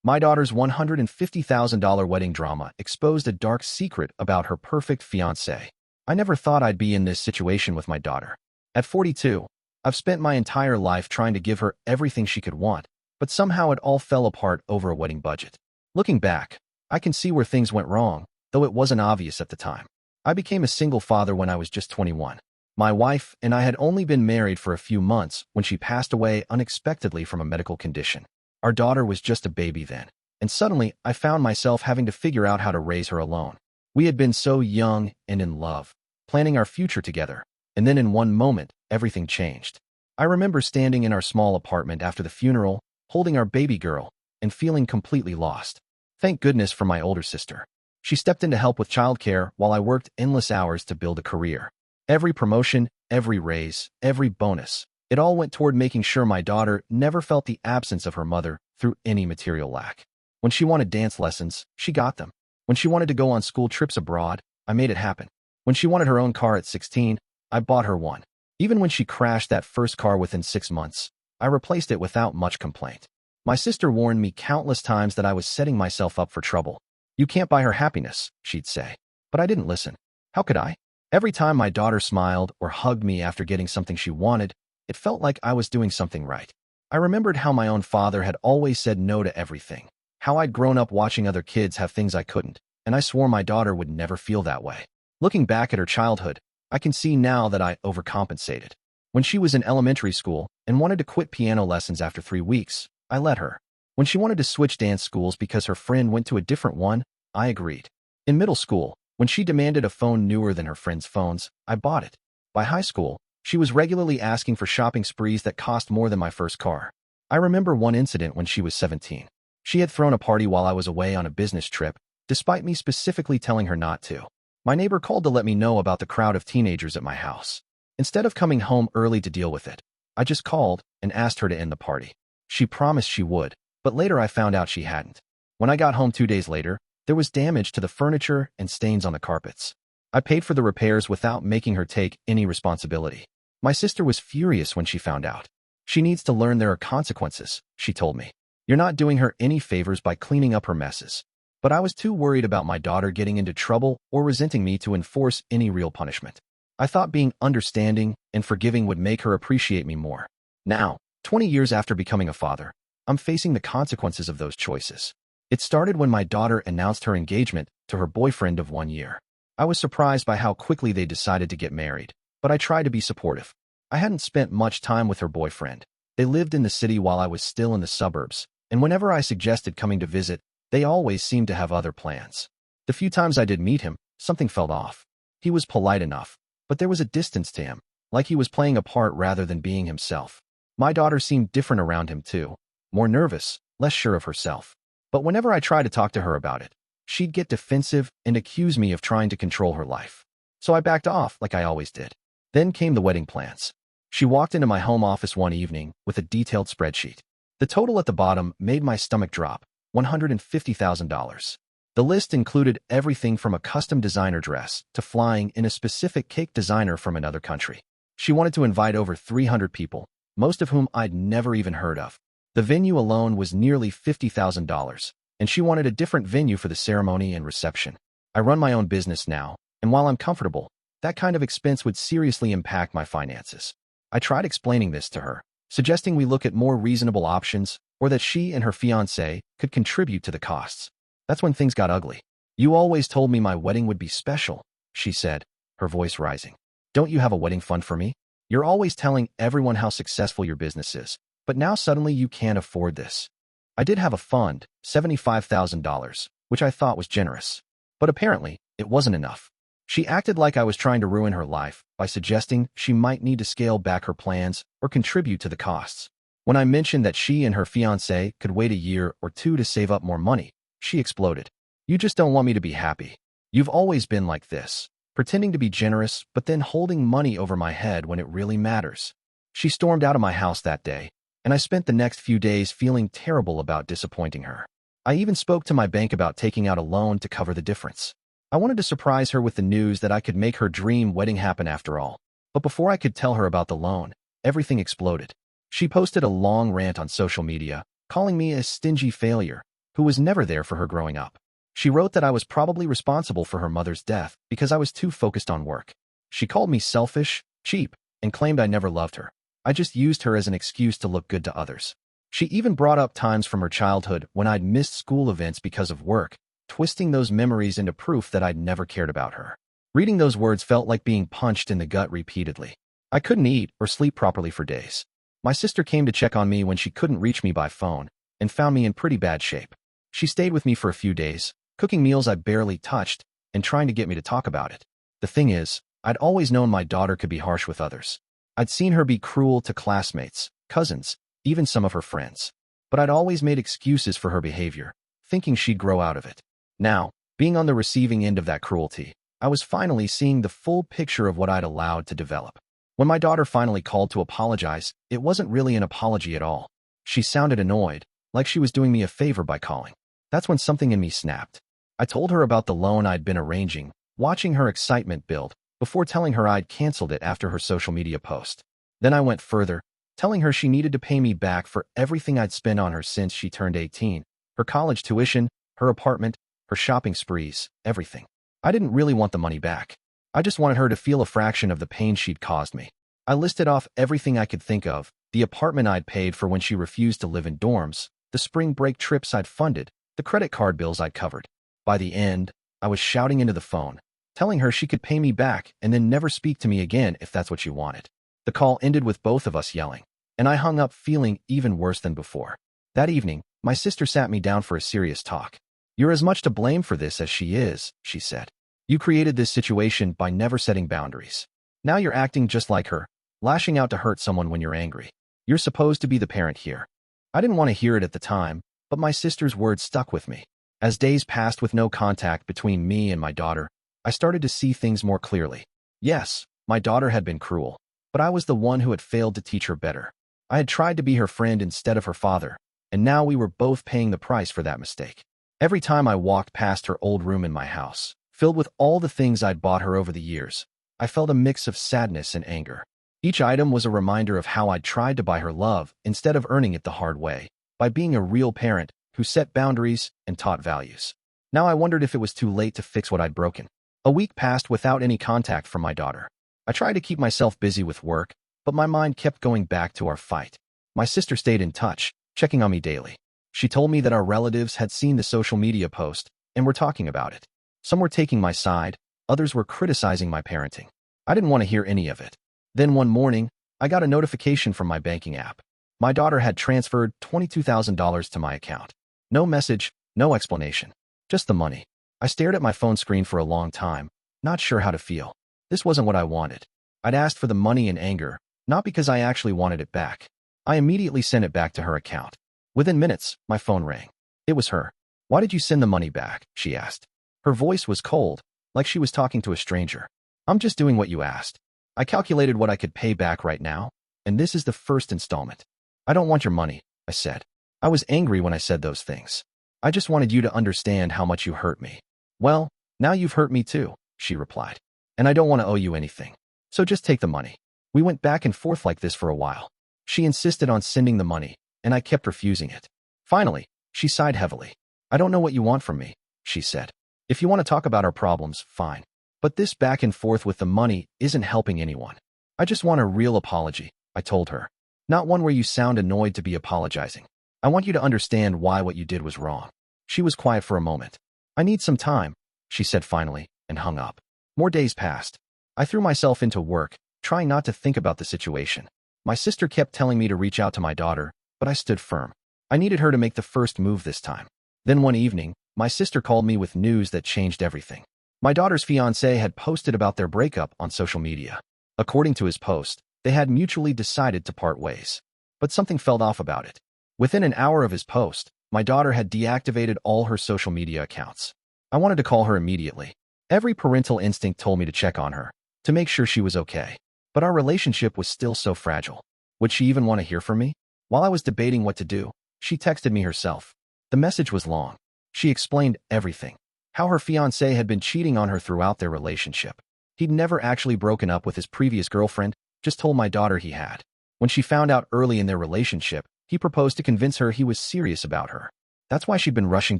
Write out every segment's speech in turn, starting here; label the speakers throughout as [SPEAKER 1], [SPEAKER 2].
[SPEAKER 1] My daughter's $150,000 wedding drama exposed a dark secret about her perfect fiancé. I never thought I'd be in this situation with my daughter. At 42, I've spent my entire life trying to give her everything she could want, but somehow it all fell apart over a wedding budget. Looking back, I can see where things went wrong, though it wasn't obvious at the time. I became a single father when I was just 21. My wife and I had only been married for a few months when she passed away unexpectedly from a medical condition. Our daughter was just a baby then, and suddenly I found myself having to figure out how to raise her alone. We had been so young and in love, planning our future together, and then in one moment, everything changed. I remember standing in our small apartment after the funeral, holding our baby girl, and feeling completely lost. Thank goodness for my older sister. She stepped in to help with childcare while I worked endless hours to build a career. Every promotion, every raise, every bonus, it all went toward making sure my daughter never felt the absence of her mother through any material lack. When she wanted dance lessons, she got them. When she wanted to go on school trips abroad, I made it happen. When she wanted her own car at 16, I bought her one. Even when she crashed that first car within 6 months, I replaced it without much complaint. My sister warned me countless times that I was setting myself up for trouble. You can't buy her happiness, she'd say. But I didn't listen. How could I? Every time my daughter smiled or hugged me after getting something she wanted, it felt like I was doing something right. I remembered how my own father had always said no to everything, how I'd grown up watching other kids have things I couldn't, and I swore my daughter would never feel that way. Looking back at her childhood, I can see now that I overcompensated. When she was in elementary school and wanted to quit piano lessons after 3 weeks, I let her. When she wanted to switch dance schools because her friend went to a different one, I agreed. In middle school, when she demanded a phone newer than her friends' phones, I bought it. By high school, she was regularly asking for shopping sprees that cost more than my first car. I remember one incident when she was 17. She had thrown a party while I was away on a business trip, despite me specifically telling her not to. My neighbor called to let me know about the crowd of teenagers at my house. Instead of coming home early to deal with it, I just called and asked her to end the party. She promised she would, but later I found out she hadn't. When I got home 2 days later, there was damage to the furniture and stains on the carpets. I paid for the repairs without making her take any responsibility. My sister was furious when she found out. She needs to learn there are consequences, she told me. You're not doing her any favors by cleaning up her messes. But I was too worried about my daughter getting into trouble or resenting me to enforce any real punishment. I thought being understanding and forgiving would make her appreciate me more. Now, 20 years after becoming a father, I'm facing the consequences of those choices. It started when my daughter announced her engagement to her boyfriend of 1 year. I was surprised by how quickly they decided to get married, but I tried to be supportive. I hadn't spent much time with her boyfriend. They lived in the city while I was still in the suburbs, and whenever I suggested coming to visit, they always seemed to have other plans. The few times I did meet him, something felt off. He was polite enough, but there was a distance to him, like he was playing a part rather than being himself. My daughter seemed different around him too, more nervous, less sure of herself. But whenever I tried to talk to her about it, she'd get defensive and accuse me of trying to control her life. So I backed off like I always did. Then came the wedding plans. She walked into my home office one evening with a detailed spreadsheet. The total at the bottom made my stomach drop, $150,000. The list included everything from a custom designer dress to flying in a specific cake designer from another country. She wanted to invite over 300 people, most of whom I'd never even heard of. The venue alone was nearly $50,000, and she wanted a different venue for the ceremony and reception. I run my own business now, and while I'm comfortable, that kind of expense would seriously impact my finances. I tried explaining this to her, suggesting we look at more reasonable options or that she and her fiancé could contribute to the costs. That's when things got ugly. You always told me my wedding would be special, she said, her voice rising. Don't you have a wedding fund for me? You're always telling everyone how successful your business is, but now suddenly you can't afford this. I did have a fund, $75,000, which I thought was generous. But apparently, it wasn't enough. She acted like I was trying to ruin her life by suggesting she might need to scale back her plans or contribute to the costs. When I mentioned that she and her fiancé could wait a year or two to save up more money, she exploded. You just don't want me to be happy. You've always been like this, pretending to be generous but then holding money over my head when it really matters. She stormed out of my house that day, and I spent the next few days feeling terrible about disappointing her. I even spoke to my bank about taking out a loan to cover the difference. I wanted to surprise her with the news that I could make her dream wedding happen after all. But before I could tell her about the loan, everything exploded. She posted a long rant on social media, calling me a stingy failure, who was never there for her growing up. She wrote that I was probably responsible for her mother's death because I was too focused on work. She called me selfish, cheap, and claimed I never loved her. I just used her as an excuse to look good to others. She even brought up times from her childhood when I'd missed school events because of work, twisting those memories into proof that I'd never cared about her. Reading those words felt like being punched in the gut repeatedly. I couldn't eat or sleep properly for days. My sister came to check on me when she couldn't reach me by phone and found me in pretty bad shape. She stayed with me for a few days, cooking meals I barely touched and trying to get me to talk about it. The thing is, I'd always known my daughter could be harsh with others. I'd seen her be cruel to classmates, cousins, even some of her friends. But I'd always made excuses for her behavior, thinking she'd grow out of it. Now, being on the receiving end of that cruelty, I was finally seeing the full picture of what I'd allowed to develop. When my daughter finally called to apologize, it wasn't really an apology at all. She sounded annoyed, like she was doing me a favor by calling. That's when something in me snapped. I told her about the loan I'd been arranging, watching her excitement build, before telling her I'd canceled it after her social media post. Then I went further, telling her she needed to pay me back for everything I'd spent on her since she turned 18. Her college tuition, her apartment, her shopping sprees, everything. I didn't really want the money back. I just wanted her to feel a fraction of the pain she'd caused me. I listed off everything I could think of, the apartment I'd paid for when she refused to live in dorms, the spring break trips I'd funded, the credit card bills I'd covered. By the end, I was shouting into the phone, telling her she could pay me back and then never speak to me again if that's what she wanted. The call ended with both of us yelling, and I hung up feeling even worse than before. That evening, my sister sat me down for a serious talk. "You're as much to blame for this as she is," she said. "You created this situation by never setting boundaries. Now you're acting just like her, lashing out to hurt someone when you're angry. You're supposed to be the parent here." I didn't want to hear it at the time, but my sister's words stuck with me. As days passed with no contact between me and my daughter, I started to see things more clearly. Yes, my daughter had been cruel, but I was the one who had failed to teach her better. I had tried to be her friend instead of her father, and now we were both paying the price for that mistake. Every time I walked past her old room in my house, filled with all the things I'd bought her over the years, I felt a mix of sadness and anger. Each item was a reminder of how I'd tried to buy her love instead of earning it the hard way, by being a real parent who set boundaries and taught values. Now I wondered if it was too late to fix what I'd broken. A week passed without any contact from my daughter. I tried to keep myself busy with work, but my mind kept going back to our fight. My sister stayed in touch, checking on me daily. She told me that our relatives had seen the social media post and were talking about it. Some were taking my side, others were criticizing my parenting. I didn't want to hear any of it. Then one morning, I got a notification from my banking app. My daughter had transferred $22,000 to my account. No message, no explanation. Just the money. I stared at my phone screen for a long time, not sure how to feel. This wasn't what I wanted. I'd asked for the money in anger, not because I actually wanted it back. I immediately sent it back to her account. Within minutes, my phone rang. It was her. "Why did you send the money back?" she asked. Her voice was cold, like she was talking to a stranger. "I'm just doing what you asked. I calculated what I could pay back right now, and this is the first installment." "I don't want your money," I said. I was angry when I said those things. "I just wanted you to understand how much you hurt me." "Well, now you've hurt me too," she replied. "And I don't want to owe you anything. So just take the money." We went back and forth like this for a while. She insisted on sending the money, and I kept refusing it. Finally, she sighed heavily. "I don't know what you want from me," she said. "If you want to talk about our problems, fine. But this back and forth with the money isn't helping anyone. I just want a real apology," I told her. "Not one where you sound annoyed to be apologizing. I want you to understand why what you did was wrong." She was quiet for a moment. "I need some time," she said finally, and hung up. More days passed. I threw myself into work, trying not to think about the situation. My sister kept telling me to reach out to my daughter, but I stood firm. I needed her to make the first move this time. Then one evening, my sister called me with news that changed everything. My daughter's fiancé had posted about their breakup on social media. According to his post, they had mutually decided to part ways. But something felt off about it. Within an hour of his post, my daughter had deactivated all her social media accounts. I wanted to call her immediately. Every parental instinct told me to check on her, to make sure she was okay. But our relationship was still so fragile. Would she even want to hear from me? While I was debating what to do, she texted me herself. The message was long. She explained everything. How her fiancé had been cheating on her throughout their relationship. He'd never actually broken up with his previous girlfriend, just told my daughter he had. When she found out early in their relationship, he proposed to convince her he was serious about her. That's why she'd been rushing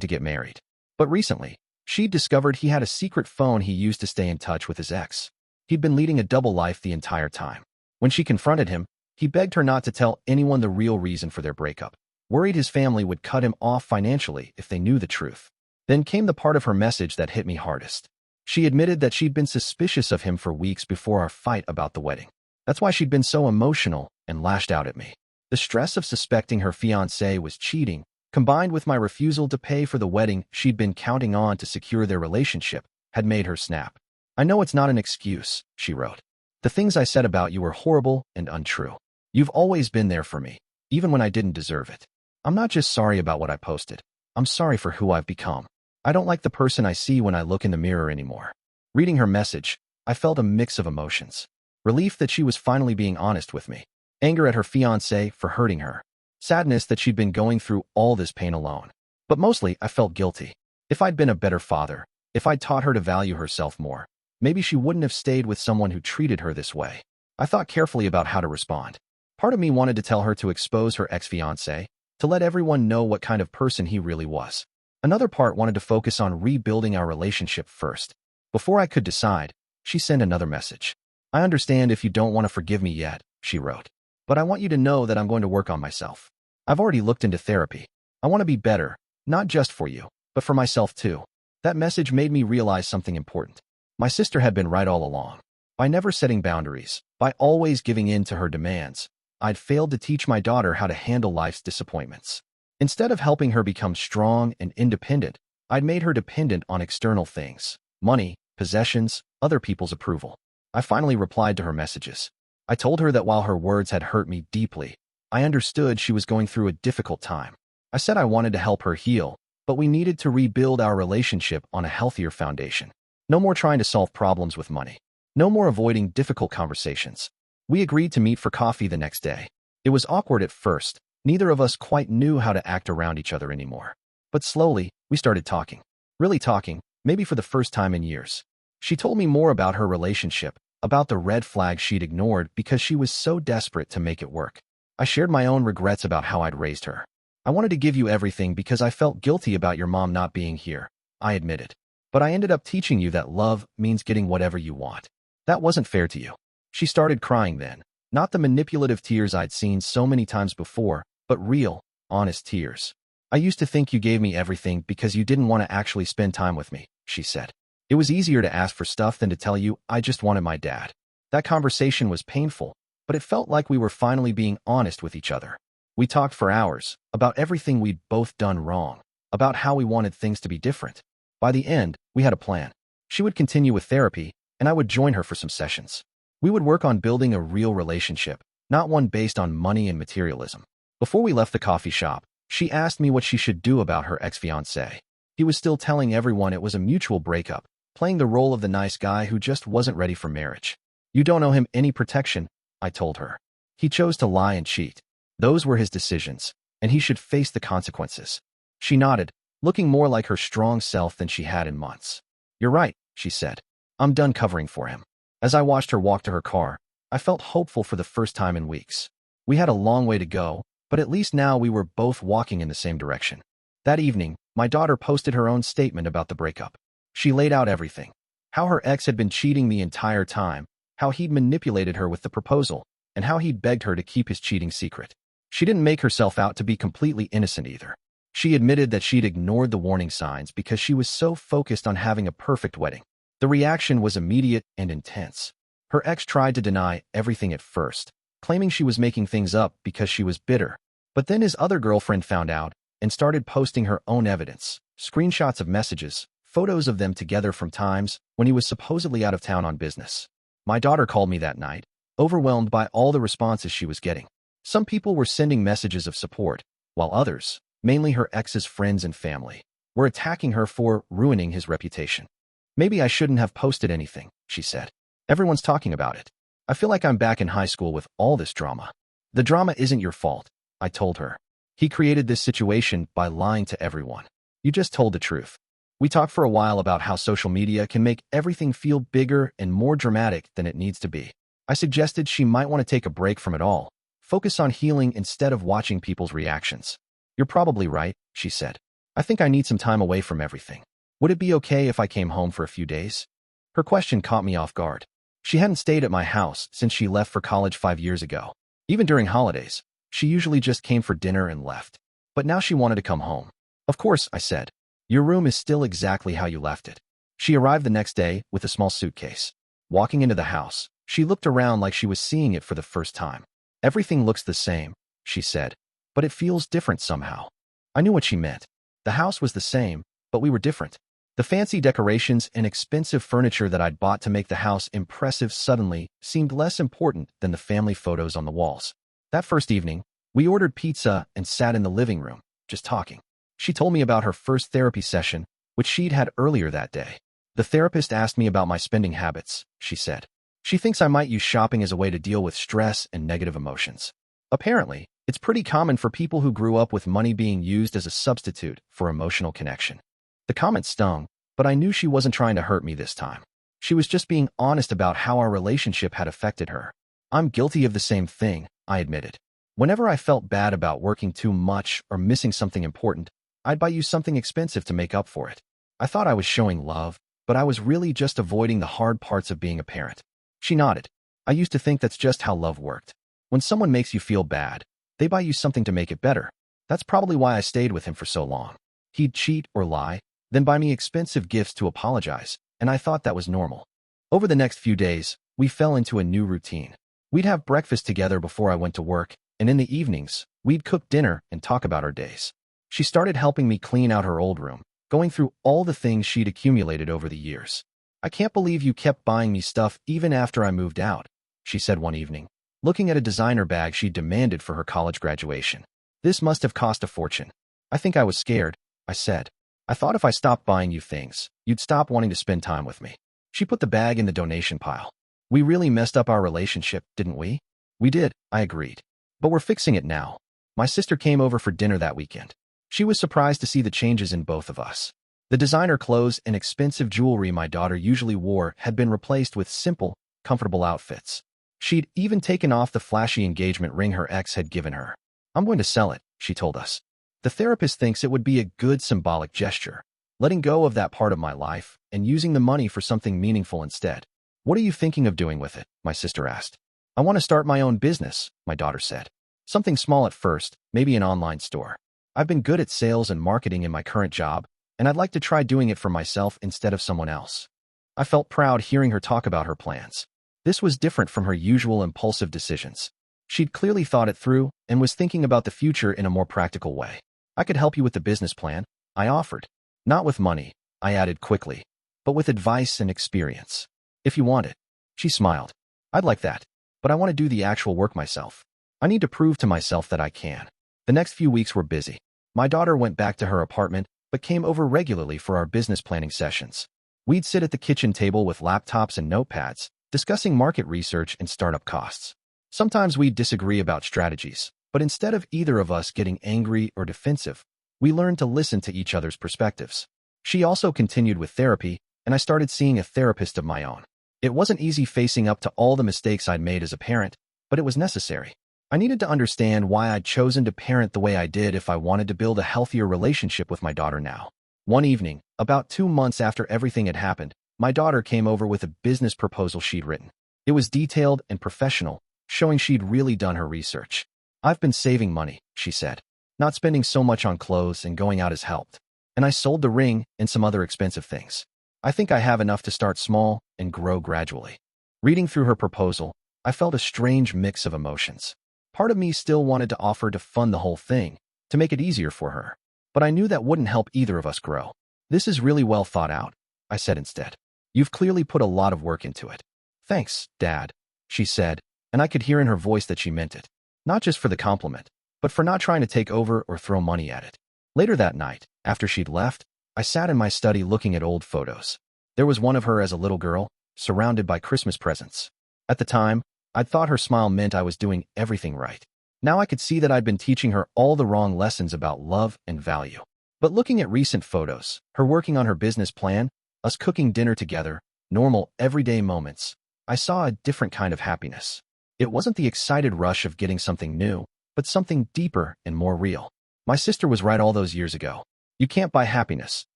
[SPEAKER 1] to get married. But recently, she'd discovered he had a secret phone he used to stay in touch with his ex. He'd been leading a double life the entire time. When she confronted him, he begged her not to tell anyone the real reason for their breakup, worried his family would cut him off financially if they knew the truth. Then came the part of her message that hit me hardest. She admitted that she'd been suspicious of him for weeks before our fight about the wedding. That's why she'd been so emotional and lashed out at me. The stress of suspecting her fiancé was cheating, combined with my refusal to pay for the wedding she'd been counting on to secure their relationship, had made her snap. "I know it's not an excuse," she wrote. "The things I said about you were horrible and untrue. You've always been there for me, even when I didn't deserve it. I'm not just sorry about what I posted. I'm sorry for who I've become. I don't like the person I see when I look in the mirror anymore." Reading her message, I felt a mix of emotions. Relief that she was finally being honest with me. Anger at her fiancé for hurting her. Sadness that she'd been going through all this pain alone. But mostly, I felt guilty. If I'd been a better father, if I'd taught her to value herself more, maybe she wouldn't have stayed with someone who treated her this way. I thought carefully about how to respond. Part of me wanted to tell her to expose her ex-fiancé, to let everyone know what kind of person he really was. Another part wanted to focus on rebuilding our relationship first. Before I could decide, she sent another message. "I understand if you don't want to forgive me yet," she wrote. "But I want you to know that I'm going to work on myself. I've already looked into therapy. I want to be better, not just for you, but for myself too." That message made me realize something important. My sister had been right all along. By never setting boundaries, by always giving in to her demands, I'd failed to teach my daughter how to handle life's disappointments. Instead of helping her become strong and independent, I'd made her dependent on external things: money, possessions, other people's approval. I finally replied to her messages. I told her that while her words had hurt me deeply, I understood she was going through a difficult time. I said I wanted to help her heal, but we needed to rebuild our relationship on a healthier foundation. No more trying to solve problems with money. No more avoiding difficult conversations. We agreed to meet for coffee the next day. It was awkward at first. Neither of us quite knew how to act around each other anymore. But slowly, we started talking. Really talking, maybe for the first time in years. She told me more about her relationship, about the red flags she'd ignored because she was so desperate to make it work. I shared my own regrets about how I'd raised her. "I wanted to give you everything because I felt guilty about your mom not being here," I admitted. "But I ended up teaching you that love means getting whatever you want. That wasn't fair to you." She started crying then, not the manipulative tears I'd seen so many times before, but real, honest tears. "I used to think you gave me everything because you didn't want to actually spend time with me," she said. "It was easier to ask for stuff than to tell you I just wanted my dad." That conversation was painful, but it felt like we were finally being honest with each other. We talked for hours, about everything we'd both done wrong, about how we wanted things to be different. By the end, we had a plan. She would continue with therapy, and I would join her for some sessions. We would work on building a real relationship, not one based on money and materialism. Before we left the coffee shop, she asked me what she should do about her ex-fiancé. He was still telling everyone it was a mutual breakup, playing the role of the nice guy who just wasn't ready for marriage. "You don't owe him any protection," I told her. "He chose to lie and cheat. Those were his decisions, and he should face the consequences." She nodded, looking more like her strong self than she had in months. "You're right," she said. "I'm done covering for him." As I watched her walk to her car, I felt hopeful for the first time in weeks. We had a long way to go, but at least now we were both walking in the same direction. That evening, my daughter posted her own statement about the breakup. She laid out everything. How her ex had been cheating the entire time, how he'd manipulated her with the proposal, and how he'd begged her to keep his cheating secret. She didn't make herself out to be completely innocent either. She admitted that she'd ignored the warning signs because she was so focused on having a perfect wedding. The reaction was immediate and intense. Her ex tried to deny everything at first, claiming she was making things up because she was bitter. But then his other girlfriend found out and started posting her own evidence, screenshots of messages, photos of them together from times when he was supposedly out of town on business. My daughter called me that night, overwhelmed by all the responses she was getting. Some people were sending messages of support, while others, mainly her ex's friends and family, were attacking her for ruining his reputation. "Maybe I shouldn't have posted anything," she said. "Everyone's talking about it. I feel like I'm back in high school with all this drama." "The drama isn't your fault," I told her. "He created this situation by lying to everyone. You just told the truth." We talked for a while about how social media can make everything feel bigger and more dramatic than it needs to be. I suggested she might want to take a break from it all, focus on healing instead of watching people's reactions. "You're probably right," she said. I think I need some time away from everything. Would it be okay if I came home for a few days? Her question caught me off guard. She hadn't stayed at my house since she left for college 5 years ago. Even during holidays, she usually just came for dinner and left. But now she wanted to come home. Of course, I said. Your room is still exactly how you left it. She arrived the next day with a small suitcase. Walking into the house, she looked around like she was seeing it for the first time. Everything looks the same, she said, but it feels different somehow. I knew what she meant. The house was the same, but we were different. The fancy decorations and expensive furniture that I'd bought to make the house impressive suddenly seemed less important than the family photos on the walls. That first evening, we ordered pizza and sat in the living room, just talking. She told me about her first therapy session, which she'd had earlier that day. The therapist asked me about my spending habits, she said. She thinks I might use shopping as a way to deal with stress and negative emotions. Apparently, it's pretty common for people who grew up with money being used as a substitute for emotional connection. The comment stung, but I knew she wasn't trying to hurt me this time. She was just being honest about how our relationship had affected her. I'm guilty of the same thing, I admitted. Whenever I felt bad about working too much or missing something important, I'd buy you something expensive to make up for it. I thought I was showing love, but I was really just avoiding the hard parts of being a parent. She nodded. I used to think that's just how love worked. When someone makes you feel bad, they buy you something to make it better. That's probably why I stayed with him for so long. He'd cheat or lie, then buy me expensive gifts to apologize, and I thought that was normal. Over the next few days, we fell into a new routine. We'd have breakfast together before I went to work, and in the evenings, we'd cook dinner and talk about our days. She started helping me clean out her old room, going through all the things she'd accumulated over the years. I can't believe you kept buying me stuff even after I moved out, she said one evening, looking at a designer bag she demanded for her college graduation. This must have cost a fortune. I think I was scared, I said. I thought if I stopped buying you things, you'd stop wanting to spend time with me. She put the bag in the donation pile. We really messed up our relationship, didn't we? We did, I agreed. But we're fixing it now. My sister came over for dinner that weekend. She was surprised to see the changes in both of us. The designer clothes and expensive jewelry my daughter usually wore had been replaced with simple, comfortable outfits. She'd even taken off the flashy engagement ring her ex had given her. I'm going to sell it, she told us. The therapist thinks it would be a good symbolic gesture, letting go of that part of my life and using the money for something meaningful instead. What are you thinking of doing with it? My sister asked. I want to start my own business, my daughter said. Something small at first, maybe an online store. I've been good at sales and marketing in my current job, and I'd like to try doing it for myself instead of someone else. I felt proud hearing her talk about her plans. This was different from her usual impulsive decisions. She'd clearly thought it through and was thinking about the future in a more practical way. I could help you with the business plan, I offered. Not with money, I added quickly, but with advice and experience. If you want it. She smiled. I'd like that, but I want to do the actual work myself. I need to prove to myself that I can. The next few weeks were busy. My daughter went back to her apartment, but came over regularly for our business planning sessions. We'd sit at the kitchen table with laptops and notepads, discussing market research and startup costs. Sometimes we'd disagree about strategies, but instead of either of us getting angry or defensive, we learned to listen to each other's perspectives. She also continued with therapy, and I started seeing a therapist of my own. It wasn't easy facing up to all the mistakes I'd made as a parent, but it was necessary. I needed to understand why I'd chosen to parent the way I did if I wanted to build a healthier relationship with my daughter now. One evening, about 2 months after everything had happened, my daughter came over with a business proposal she'd written. It was detailed and professional, showing she'd really done her research. I've been saving money, she said. Not spending so much on clothes and going out has helped. And I sold the ring and some other expensive things. I think I have enough to start small and grow gradually. Reading through her proposal, I felt a strange mix of emotions. Part of me still wanted to offer to fund the whole thing, to make it easier for her. But I knew that wouldn't help either of us grow. This is really well thought out, I said instead. You've clearly put a lot of work into it. Thanks, Dad, she said, and I could hear in her voice that she meant it. Not just for the compliment, but for not trying to take over or throw money at it. Later that night, after she'd left, I sat in my study looking at old photos. There was one of her as a little girl, surrounded by Christmas presents. At the time, I'd thought her smile meant I was doing everything right. Now I could see that I'd been teaching her all the wrong lessons about love and value. But looking at recent photos, her working on her business plan, us cooking dinner together, normal, everyday moments, I saw a different kind of happiness. It wasn't the excited rush of getting something new, but something deeper and more real. My sister was right all those years ago. You can't buy happiness,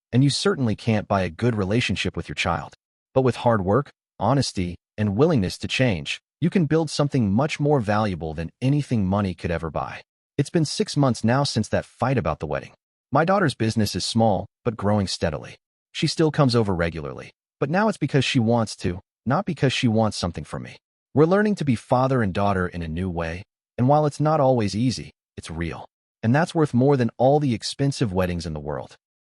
[SPEAKER 1] and you certainly can't buy a good relationship with your child. But with hard work, honesty, and willingness to change, you can build something much more valuable than anything money could ever buy. It's been 6 months now since that fight about the wedding. My daughter's business is small, but growing steadily. She still comes over regularly, but now it's because she wants to, not because she wants something from me. We're learning to be father and daughter in a new way, and while it's not always easy, it's real. And that's worth more than all the expensive weddings in the world.